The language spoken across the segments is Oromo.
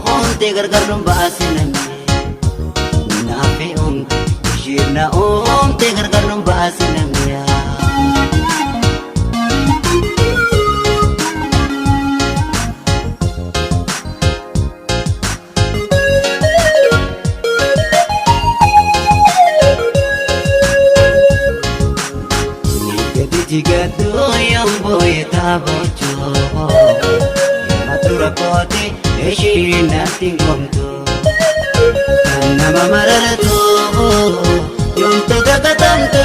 Honte gargarun baasiname Nafe shirna honte gargarun baasiname Jigadu yang boy tabocho Matura kote eshi nating komto Nama mararatu yung tagakatanto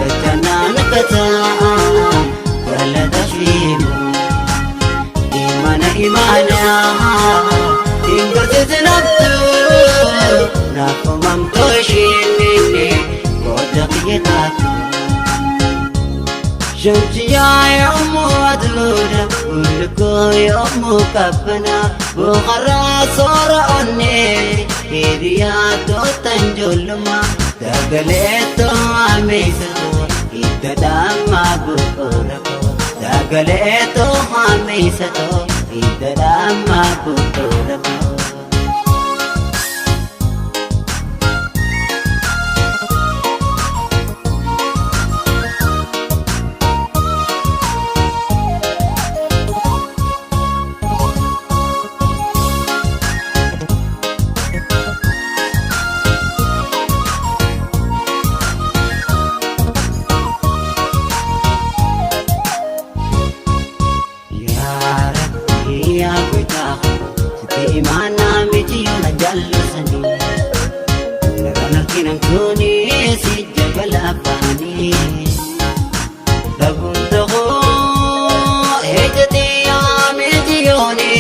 Lecana nakata Kalada shimu Imana Tinggal sejenaktu Nakumam toshini Kodak yetatu Shamsiya yomu adluda Ulko yomu kapna Bukhara sora onne Hiriyato tanjulma Dagale to amisato Idadama bukurako Dagale to amisato Idadama bukurako Imana miti na jallo sani Naganakin ang kuni si Jabalapani Lagunta ko Ejati miti yoni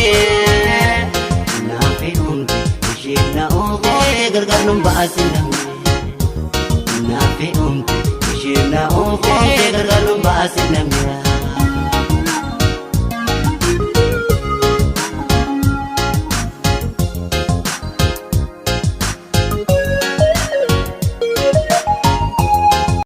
Nafiung Ishib na uke Gargar nung basin lang Nafiung Ishib na uke Gargar nung basin lang